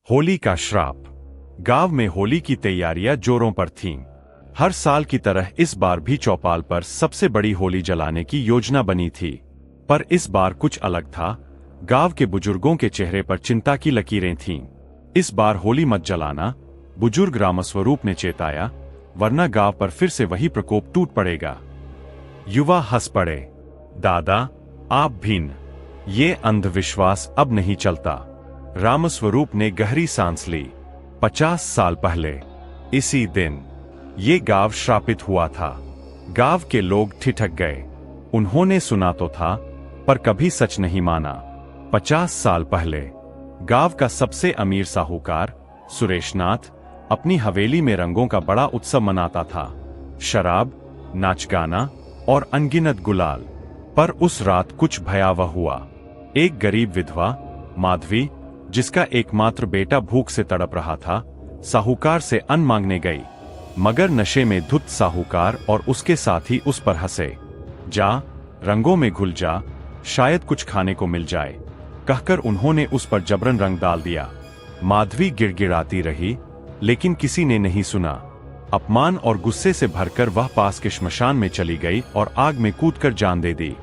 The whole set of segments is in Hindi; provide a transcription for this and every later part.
होली का श्राप। गांव में होली की तैयारियां जोरों पर थीं। हर साल की तरह इस बार भी चौपाल पर सबसे बड़ी होली जलाने की योजना बनी थी, पर इस बार कुछ अलग था। गांव के बुजुर्गों के चेहरे पर चिंता की लकीरें थीं। इस बार होली मत जलाना, बुजुर्ग रामस्वरूप ने चेताया, वरना गांव पर फिर से वही प्रकोप टूट पड़ेगा। युवा हंस पड़े। दादा, आप भिन्न, ये अंधविश्वास अब नहीं चलता। रामस्वरूप ने गहरी सांस ली। 50 साल पहले इसी दिन ये गांव श्रापित हुआ था। गांव के लोग ठिठक गए। उन्होंने सुना तो था, पर कभी सच नहीं माना। 50 साल पहले गांव का सबसे अमीर साहूकार सुरेशनाथ अपनी हवेली में रंगों का बड़ा उत्सव मनाता था। शराब, नाच गाना और अनगिनत गुलाल। पर उस रात कुछ भयावह हुआ। एक गरीब विधवा माधवी, जिसका एकमात्र बेटा भूख से तड़प रहा था, साहूकार से अन्न मांगने गई। मगर नशे में धुत साहूकार और उसके साथी उस पर हंसे। जा, रंगों में घुल जा, शायद कुछ खाने को मिल जाए, कहकर उन्होंने उस पर जबरन रंग डाल दिया। माधवी गिड़गिड़ाती रही, लेकिन किसी ने नहीं सुना। अपमान और गुस्से से भरकर वह पास के श्मशान में चली गई और आग में कूदकर जान दे दी।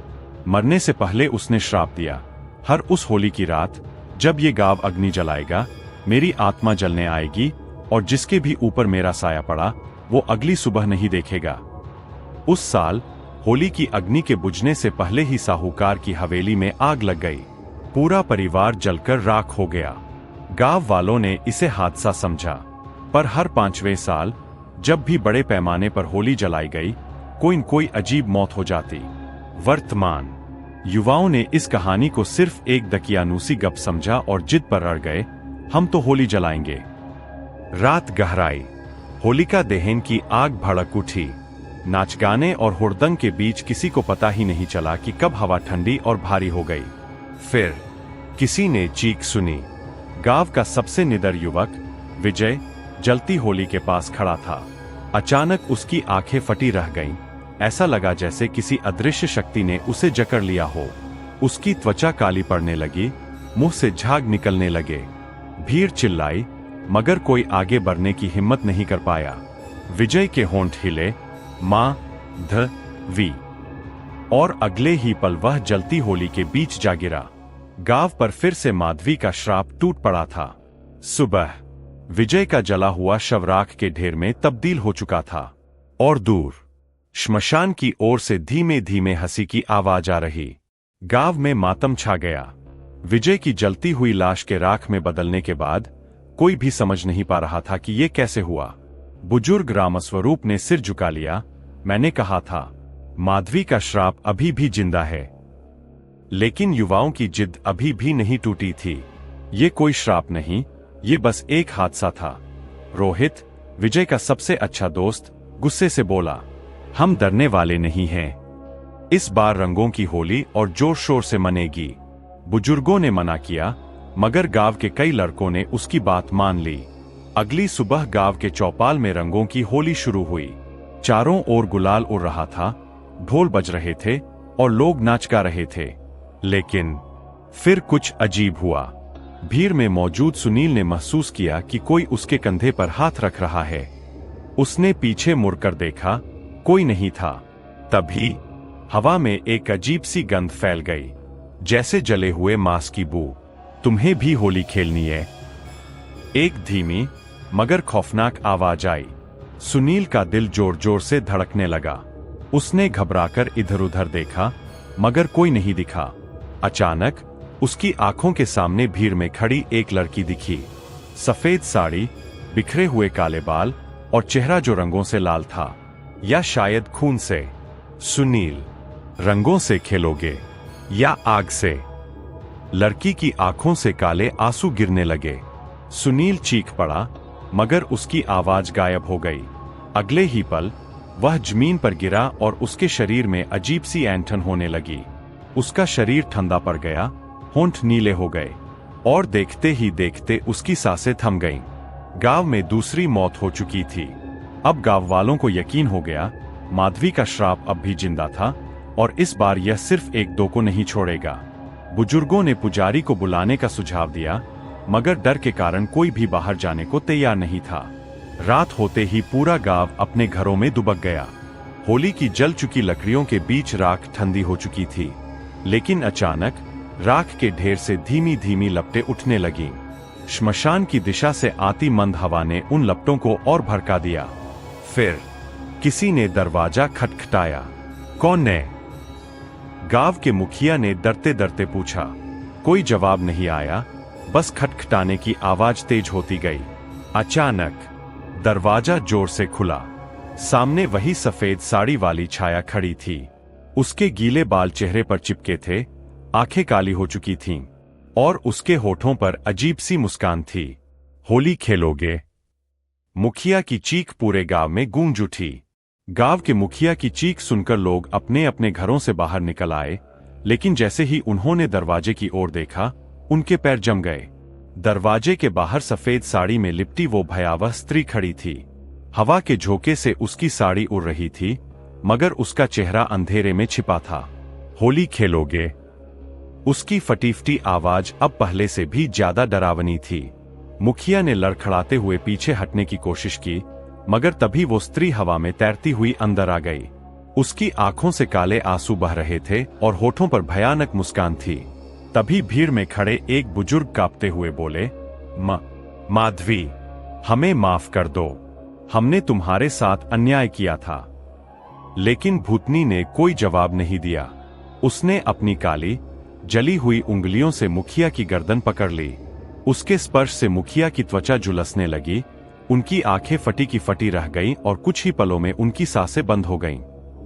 मरने से पहले उसने श्राप दिया, हर उस होली की रात जब ये गांव अग्नि जलाएगा, मेरी आत्मा जलने आएगी और जिसके भी ऊपर मेरा साया पड़ा, वो अगली सुबह नहीं देखेगा। उस साल होली की अग्नि के बुझने से पहले ही साहूकार की हवेली में आग लग गई। पूरा परिवार जलकर राख हो गया। गांव वालों ने इसे हादसा समझा, पर हर 5वें साल जब भी बड़े पैमाने पर होली जलाई गई, कोई न कोई अजीब मौत हो जाती। वर्तमान युवाओं ने इस कहानी को सिर्फ एक दकियानूसी गप समझा और जिद पर अड़ गए, हम तो होली जलाएंगे। रात गहराई। होलिका दहन की आग भड़क उठी। नाच गाने और हुड़दंग के बीच किसी को पता ही नहीं चला कि कब हवा ठंडी और भारी हो गई। फिर किसी ने चीख सुनी। गांव का सबसे निडर युवक विजय जलती होली के पास खड़ा था। अचानक उसकी आंखें फटी रह गईं। ऐसा लगा जैसे किसी अदृश्य शक्ति ने उसे जकड़ लिया हो। उसकी त्वचा काली पड़ने लगी, मुंह से झाग निकलने लगे। भीड़ चिल्लाई, मगर कोई आगे बढ़ने की हिम्मत नहीं कर पाया। विजय के होंठ हिले, मां ध वी, और अगले ही पल वह जलती होली के बीच जा गिरा। गांव पर फिर से माधवी का श्राप टूट पड़ा था। सुबह विजय का जला हुआ शव राख के ढेर में तब्दील हो चुका था, और दूर श्मशान की ओर से धीमे धीमे हंसी की आवाज आ रही। गांव में मातम छा गया। विजय की जलती हुई लाश के राख में बदलने के बाद कोई भी समझ नहीं पा रहा था कि यह कैसे हुआ। बुजुर्ग रामस्वरूप ने सिर झुका लिया। मैंने कहा था, माधवी का श्राप अभी भी जिंदा है। लेकिन युवाओं की जिद अभी भी नहीं टूटी थी। ये कोई श्राप नहीं, ये बस एक हादसा था। रोहित, विजय का सबसे अच्छा दोस्त, गुस्से से बोला, हम डरने वाले नहीं हैं। इस बार रंगों की होली और जोर शोर से मनेगी। बुजुर्गों ने मना किया, मगर गांव के कई लड़कों ने उसकी बात मान ली। अगली सुबह गांव के चौपाल में रंगों की होली शुरू हुई। चारों ओर गुलाल उड़ रहा था, ढोल बज रहे थे और लोग नाच गा रहे थे। लेकिन फिर कुछ अजीब हुआ। भीड़ में मौजूद सुनील ने महसूस किया कि कोई उसके कंधे पर हाथ रख रहा है। उसने पीछे मुड़कर देखा, कोई नहीं था। तभी हवा में एक अजीब सी गंध फैल गई, जैसे जले हुए मांस की बू। तुम्हें भी होली खेलनी है? एक धीमी मगर खौफनाक आवाज आई। सुनील का दिल जोर जोर से धड़कने लगा। उसने घबराकर इधर उधर देखा, मगर कोई नहीं दिखा। अचानक उसकी आंखों के सामने भीड़ में खड़ी एक लड़की दिखी। सफेद साड़ी, बिखरे हुए काले बाल और चेहरा जो रंगों से लाल था, या शायद खून से। सुनील, रंगों से खेलोगे या आग से? लड़की की आंखों से काले आंसू गिरने लगे। सुनील चीख पड़ा, मगर उसकी आवाज गायब हो गई। अगले ही पल वह जमीन पर गिरा और उसके शरीर में अजीब सी ऐंठन होने लगी। उसका शरीर ठंडा पड़ गया, होंठ नीले हो गए, और देखते ही देखते उसकी सांसें थम गईं। गांव में दूसरी मौत हो चुकी थी। अब गांव वालों को यकीन हो गया, माधवी का श्राप अब भी जिंदा था, और इस बार यह सिर्फ एक दो को नहीं छोड़ेगा। बुजुर्गों ने पुजारी को बुलाने का सुझाव दिया, मगर डर के कारण कोई भी बाहर जाने को तैयार नहीं था। रात होते ही पूरा गांव अपने घरों में दुबक गया। होली की जल चुकी लकड़ियों के बीच राख ठंडी हो चुकी थी, लेकिन अचानक राख के ढेर से धीमी धीमी लपटें उठने लगीं। श्मशान की दिशा से आती मंद हवा ने उन लपटों को और भड़का दिया। फिर किसी ने दरवाजा खटखटाया। कौन ने? गांव के मुखिया ने डरते डरते पूछा। कोई जवाब नहीं आया, बस खटखटाने की आवाज तेज होती गई। अचानक दरवाजा जोर से खुला। सामने वही सफेद साड़ी वाली छाया खड़ी थी। उसके गीले बाल चेहरे पर चिपके थे, आंखें काली हो चुकी थीं, और उसके होठों पर अजीब सी मुस्कान थी। होली खेलोगे? मुखिया की चीख पूरे गांव में गूंज उठी। गांव के मुखिया की चीख सुनकर लोग अपने अपने घरों से बाहर निकल आए, लेकिन जैसे ही उन्होंने दरवाजे की ओर देखा, उनके पैर जम गए। दरवाजे के बाहर सफेद साड़ी में लिपटी वो भयावह स्त्री खड़ी थी। हवा के झोंके से उसकी साड़ी उड़ रही थी, मगर उसका चेहरा अंधेरे में छिपा था। होली खेलोगे? उसकी फटीफटी आवाज अब पहले से भी ज्यादा डरावनी थी। मुखिया ने लड़खड़ाते हुए पीछे हटने की कोशिश की, मगर तभी वो स्त्री हवा में तैरती हुई अंदर आ गई। उसकी आंखों से काले आंसू बह रहे थे और होठों पर भयानक मुस्कान थी। तभी भीड़ में खड़े एक बुजुर्ग कांपते हुए बोले, माधवी, हमें माफ कर दो, हमने तुम्हारे साथ अन्याय किया था। लेकिन भूतनी ने कोई जवाब नहीं दिया। उसने अपनी काली जली हुई उंगलियों से मुखिया की गर्दन पकड़ ली। उसके स्पर्श से मुखिया की त्वचा झुलसने लगी। उनकी आंखें फटी की फटी रह गईं और कुछ ही पलों में उनकी सांसें बंद हो गईं।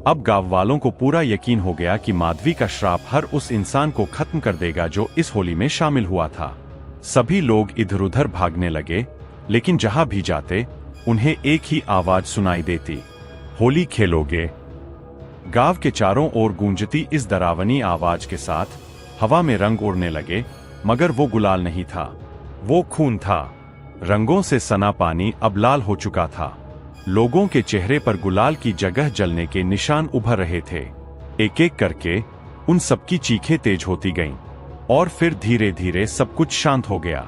अब गांव वालों को पूरा यकीन हो गया कि माधवी का श्राप हर उस इंसान को खत्म कर देगा जो इस होली में शामिल हुआ था। सभी लोग इधर उधर भागने लगे, लेकिन जहां भी जाते उन्हें एक ही आवाज सुनाई देती, होली खेलोगे? गांव के चारों ओर गूंजती इस डरावनी आवाज के साथ हवा में रंग उड़ने लगे, मगर वो गुलाल नहीं था, वो खून था। रंगों से सना पानी अब लाल हो चुका था। लोगों के चेहरे पर गुलाल की जगह जलने के निशान उभर रहे थे। एक एक करके उन सबकी चीखें तेज होती गईं, और फिर धीरे धीरे सब कुछ शांत हो गया।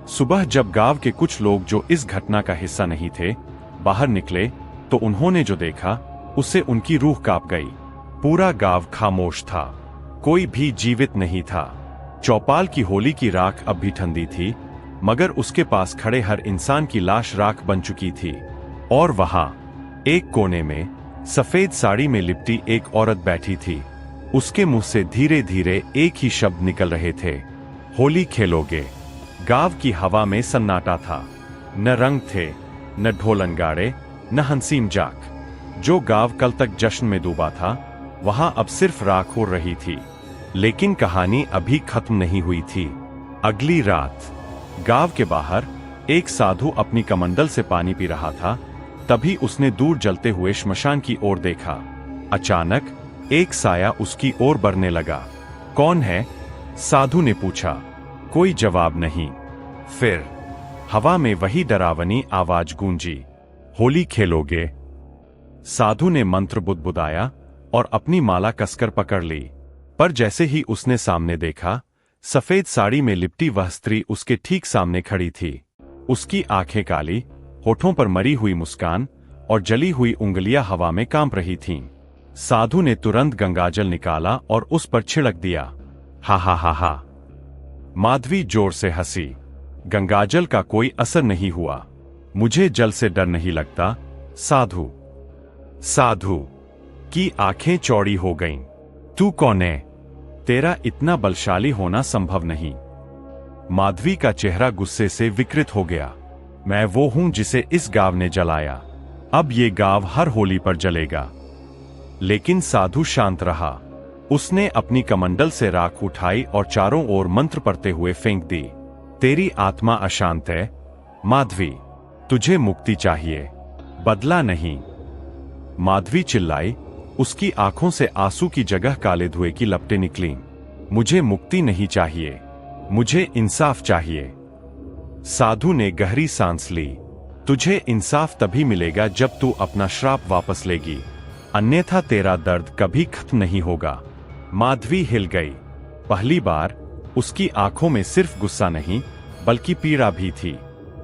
सुबह जब गांव के कुछ लोग जो इस घटना का हिस्सा नहीं थे बाहर निकले, तो उन्होंने जो देखा उससे उनकी रूह कांप गई। पूरा गांव खामोश था, कोई भी जीवित नहीं था। चौपाल की होली की राख अब भी ठंडी थी, मगर उसके पास खड़े हर इंसान की लाश राख बन चुकी थी। और वहां एक कोने में सफेद साड़ी में लिपटी एक औरत बैठी थी। उसके मुंह से धीरे धीरे एक ही शब्द निकल रहे थे, होली खेलोगे? गांव की हवा में सन्नाटा था। न रंग थे, न ढोल नगाड़े, न हंसी मजाक। जो गांव कल तक जश्न में डूबा था, वहां अब सिर्फ राख उड़ रही थी। लेकिन कहानी अभी खत्म नहीं हुई थी। अगली रात गांव के बाहर एक साधु अपनी कमंडल से पानी पी रहा था। तभी उसने दूर जलते हुए श्मशान की ओर देखा। अचानक एक साया उसकी ओर बढ़ने लगा। कौन है? साधु ने पूछा। कोई जवाब नहीं। फिर हवा में वही डरावनी आवाज गूंजी, होली खेलोगे? साधु ने मंत्र बुदबुदाया और अपनी माला कसकर पकड़ ली। पर जैसे ही उसने सामने देखा, सफेद साड़ी में लिपटी वह स्त्री उसके ठीक सामने खड़ी थी। उसकी आंखें काली, होठों पर मरी हुई मुस्कान और जली हुई उंगलियां हवा में कांप रही थीं। साधु ने तुरंत गंगाजल निकाला और उस पर छिड़क दिया। हा हा हा हा। माधवी जोर से हंसी। गंगाजल का कोई असर नहीं हुआ। मुझे जल से डर नहीं लगता। साधु की आंखें चौड़ी हो गईं। तू कौन है? तेरा इतना बलशाली होना संभव नहीं। माधवी का चेहरा गुस्से से विकृत हो गया। मैं वो हूं जिसे इस गांव ने जलाया। अब ये गांव हर होली पर जलेगा। लेकिन साधु शांत रहा। उसने अपनी कमंडल से राख उठाई और चारों ओर मंत्र पढ़ते हुए फेंक दी। तेरी आत्मा अशांत है माधवी, तुझे मुक्ति चाहिए, बदला नहीं। माधवी चिल्लाई। उसकी आंखों से आंसू की जगह काले धुएं की लपटें निकलीं। मुझे मुक्ति नहीं चाहिए, मुझे इंसाफ चाहिए। साधु ने गहरी सांस ली। तुझे इंसाफ तभी मिलेगा जब तू अपना श्राप वापस लेगी, अन्यथा तेरा दर्द कभी खत्म नहीं होगा। माधवी हिल गई। पहली बार उसकी आंखों में सिर्फ गुस्सा नहीं, बल्कि पीड़ा भी थी।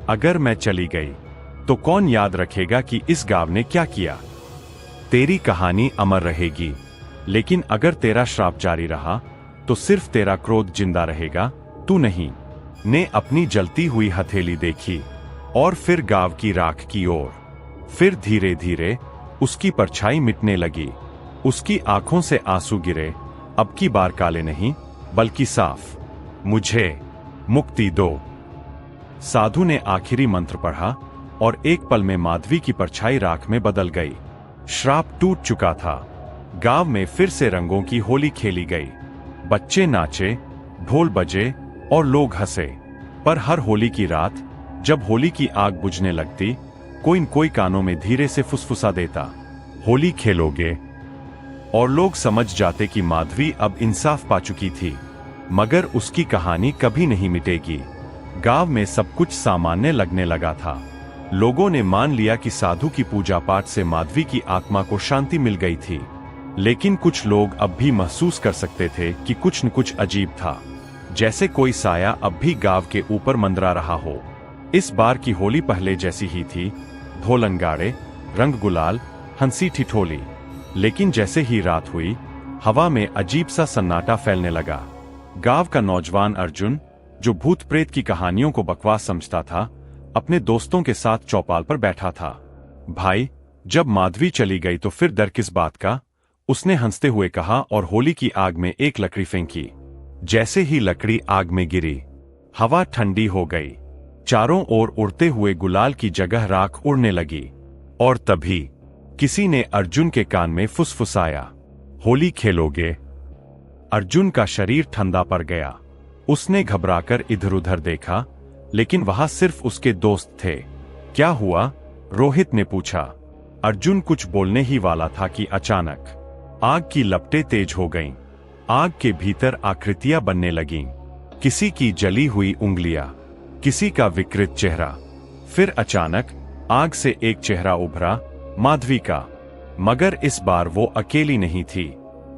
अगर मैं चली गई तो कौन याद रखेगा कि इस गांव ने क्या किया? तेरी कहानी अमर रहेगी, लेकिन अगर तेरा श्राप जारी रहा तो सिर्फ तेरा क्रोध जिंदा रहेगा, तू नहीं। ने अपनी जलती हुई हथेली देखी और फिर गांव की राख की ओर। फिर धीरे धीरे उसकी परछाई मिटने लगी। उसकी आंखों से आंसू गिरे, अब की बार काले नहीं बल्कि साफ। मुझे मुक्ति दो। साधु ने आखिरी मंत्र पढ़ा और एक पल में माधवी की परछाई राख में बदल गई। श्राप टूट चुका था। गांव में फिर से रंगों की होली खेली गई। बच्चे नाचे, ढोल बजे और लोग हंसे। पर हर होली की रात जब होली की आग बुझने लगती, कोई न कोई कानों में धीरे से फुसफुसा देता, होली खेलोगे? और लोग समझ जाते कि माधवी अब इंसाफ पा चुकी थी। मगर उसकी कहानी कभी नहीं मिटेगी। गांव में सब कुछ सामान्य लगने लगा था। लोगों ने मान लिया कि साधु की पूजा पाठ से माधवी की आत्मा को शांति मिल गई थी। लेकिन कुछ लोग अब भी महसूस कर सकते थे कि कुछ न कुछ अजीब था, जैसे कोई साया अब भी गांव के ऊपर मंडरा रहा हो। इस बार की होली पहले जैसी ही थी, ढोलंगाड़े, रंग गुलाल, हंसी ठिठोली। लेकिन जैसे ही रात हुई, हवा में अजीब सा सन्नाटा फैलने लगा। गांव का नौजवान अर्जुन, जो भूत प्रेत की कहानियों को बकवास समझता था, अपने दोस्तों के साथ चौपाल पर बैठा था। भाई, जब माधवी चली गई तो फिर डर किस बात का? उसने हंसते हुए कहा और होली की आग में एक लकड़ी फेंकी। जैसे ही लकड़ी आग में गिरी, हवा ठंडी हो गई। चारों ओर उड़ते हुए गुलाल की जगह राख उड़ने लगी। और तभी किसी ने अर्जुन के कान में फुसफुसाया, होली खेलोगे? अर्जुन का शरीर ठंडा पड़ गया। उसने घबराकर इधर उधर देखा, लेकिन वहां सिर्फ उसके दोस्त थे। क्या हुआ? रोहित ने पूछा। अर्जुन कुछ बोलने ही वाला था कि अचानक आग की लपटें तेज हो गईं। आग के भीतर आकृतियां बनने लगीं। किसी की जली हुई उंगलियां, किसी का विकृत चेहरा। फिर अचानक आग से एक चेहरा उभरा, माधवी का। मगर इस बार वो अकेली नहीं थी।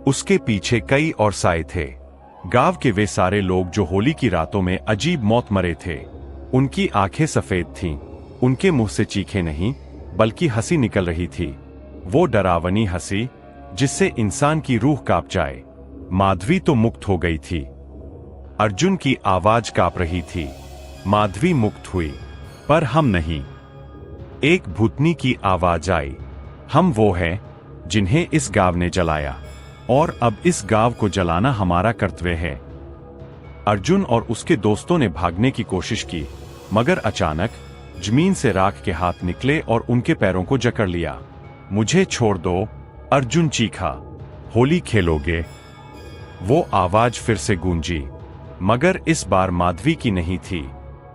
उसके पीछे कई और साए थे। गांव के वे सारे लोग जो होली की रातों में अजीब मौत मरे थे। उनकी आंखें सफेद थीं। उनके मुंह से चीखें नहीं बल्कि हंसी निकल रही थी। वो डरावनी हंसी जिससे इंसान की रूह कांप जाए। माधवी तो मुक्त हो गई थी। अर्जुन की आवाज कांप रही थी। माधवी मुक्त हुई, पर हम नहीं। एक भूतनी की आवाज आई, हम वो हैं जिन्हें इस गांव ने जलाया, और अब इस गांव को जलाना हमारा कर्तव्य है। अर्जुन और उसके दोस्तों ने भागने की कोशिश की, मगर अचानक जमीन से राख के हाथ निकले और उनके पैरों को जकड़ लिया। मुझे छोड़ दो, अर्जुन चीखा। होली खेलोगे? वो आवाज फिर से गूंजी, मगर इस बार माधवी की नहीं थी।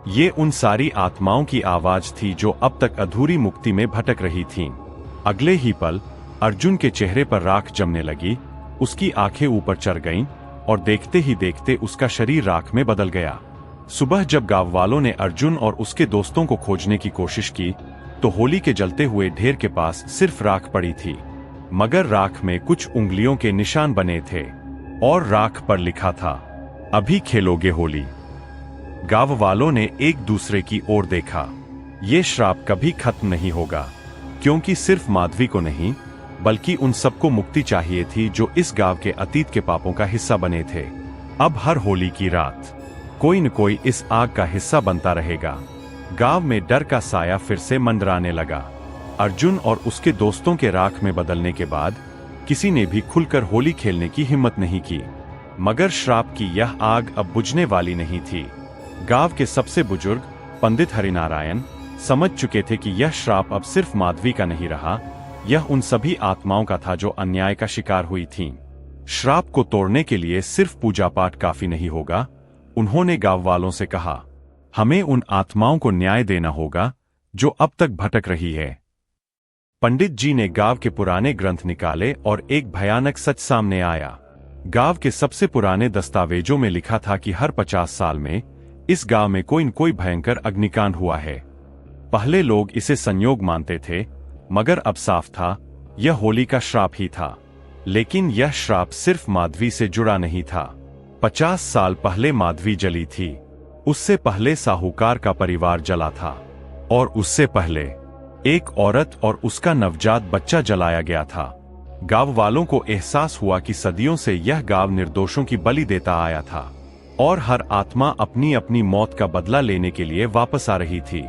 ये उन सारी आत्माओं की आवाज थी जो अब तक अधूरी मुक्ति में भटक रही थीं। अगले ही पल अर्जुन के चेहरे पर राख जमने लगी। उसकी आंखें ऊपर चढ़ गईं और देखते ही देखते उसका शरीर राख में बदल गया। सुबह जब गांव वालों ने अर्जुन और उसके दोस्तों को खोजने की कोशिश की, तो होली के जलते हुए ढेर के पास सिर्फ राख पड़ी थी। मगर राख में कुछ उंगलियों के निशान बने थे और राख पर लिखा था, अभी खेलोगे होली? गांव वालों ने एक दूसरे की ओर देखा। ये श्राप कभी खत्म नहीं होगा, क्योंकि सिर्फ माधवी को नहीं बल्कि उन सबको मुक्ति चाहिए थी जो इस गांव के अतीत के पापों का हिस्सा बने थे। अब हर होली की रात कोई न कोई इस आग का हिस्सा बनता रहेगा। गांव में डर का साया फिर से मंडराने लगा। अर्जुन और उसके दोस्तों के राख में बदलने के बाद किसी ने भी खुलकर होली खेलने की हिम्मत नहीं की। मगर श्राप की यह आग अब बुझने वाली नहीं थी। गांव के सबसे बुजुर्ग पंडित हरिनारायण समझ चुके थे कि यह श्राप अब सिर्फ माधवी का नहीं रहा, यह उन सभी आत्माओं का था जो अन्याय का शिकार हुई थीं। श्राप को तोड़ने के लिए सिर्फ पूजा पाठ काफी नहीं होगा। उन्होंने गांव वालों से कहा, हमें उन आत्माओं को न्याय देना होगा जो अब तक भटक रही है। पंडित जी ने गांव के पुराने ग्रंथ निकाले और एक भयानक सच सामने आया। गांव के सबसे पुराने दस्तावेजों में लिखा था कि हर 50 साल में इस गांव में कोई न कोई भयंकर अग्निकांड हुआ है। पहले लोग इसे संयोग मानते थे, मगर अब साफ था यह होली का श्राप ही था। लेकिन यह श्राप सिर्फ माधवी से जुड़ा नहीं था। 50 साल पहले माधवी जली थी, उससे पहले साहूकार का परिवार जला था और उससे पहले एक औरत और उसका नवजात बच्चा जलाया गया था। गांव वालों को एहसास हुआ कि सदियों से यह गांव निर्दोषों की बलि देता आया था और हर आत्मा अपनी अपनी मौत का बदला लेने के लिए वापस आ रही थी।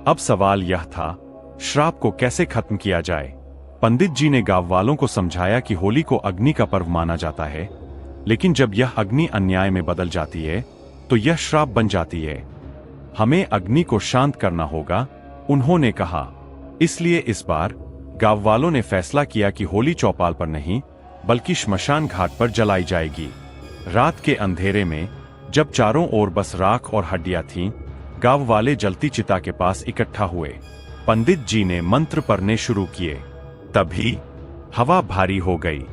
अब सवाल यह था, श्राप को कैसे खत्म किया जाए। पंडित जी ने गांव वालों को समझाया कि होली को अग्नि का पर्व माना जाता है, लेकिन जब यह अग्नि अन्याय में बदल जाती है तो यह श्राप बन जाती है। हमें अग्नि को शांत करना होगा, उन्होंने कहा। इसलिए इस बार गांव वालों ने फैसला किया कि होली चौपाल पर नहीं बल्कि श्मशान घाट पर जलाई जाएगी। रात के अंधेरे में जब चारों ओर बस राख और हड्डियां थीं, गांव वाले जलती चिता के पास इकट्ठा हुए। पंडित जी ने मंत्र पढ़ने शुरू किए। तभी हवा भारी हो गई।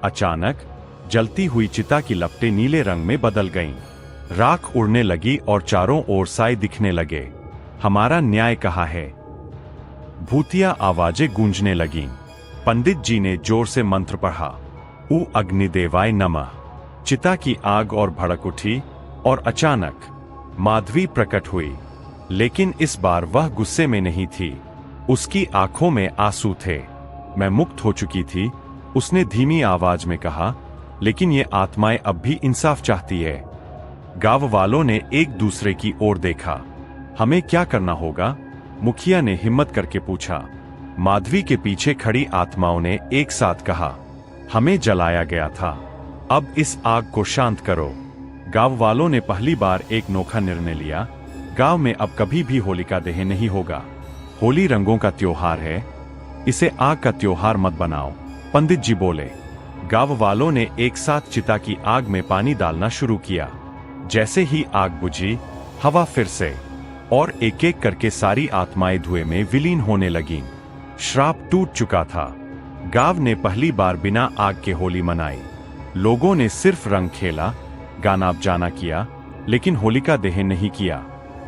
अचानक जलती हुई चिता की लपटें नीले रंग में बदल गईं। राख उड़ने लगी और चारों ओर साए दिखने लगे। हमारा न्याय कहाँ है? भूतिया आवाजें गूंजने लगीं। पंडित जी ने जोर से मंत्र पढ़ा, ऊ अग्निदेवाय नमः। चिता की आग और भड़क उठी और अचानक माधवी प्रकट हुई, लेकिन इस बार वह गुस्से में नहीं थी। उसकी आंखों में आंसू थे। मैं मुक्त हो चुकी थी, उसने धीमी आवाज में कहा, लेकिन ये आत्माएं अब भी इंसाफ चाहती है। गांव वालों ने एक दूसरे की ओर देखा। हमें क्या करना होगा? मुखिया ने हिम्मत करके पूछा। माधवी के पीछे खड़ी आत्माओं ने एक साथ कहा, हमें जलाया गया था, अब इस आग को शांत करो। गांव वालों ने पहली बार एक नोखा निर्णय लिया। गांव में अब कभी भी होलिका दहन नहीं होगा। होली रंगों का त्योहार है, इसे आग का त्योहार मत बनाओ। पंडित जी बोले। गांव वालों ने एक साथ चिता की आग में पानी डालना शुरू किया। जैसे ही आग बुझी, हवा फिर से, और एक एक करके सारी आत्माएं धुएं में विलीन होने लगीं। श्राप टूट चुका था। गांव ने पहली बार बिना आग के होली मनाई। लोगों ने सिर्फ रंग खेला, गाना बजाना किया, लेकिन होलिका दहन नहीं किया।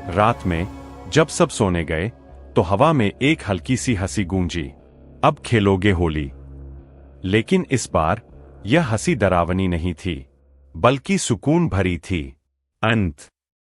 रात में जब सब सोने गए तो हवा में एक हल्की सी हंसी गूंजी, अब खेलोगे होली। लेकिन इस बार यह हंसी डरावनी नहीं थी, बल्कि सुकून भरी थी। अंत।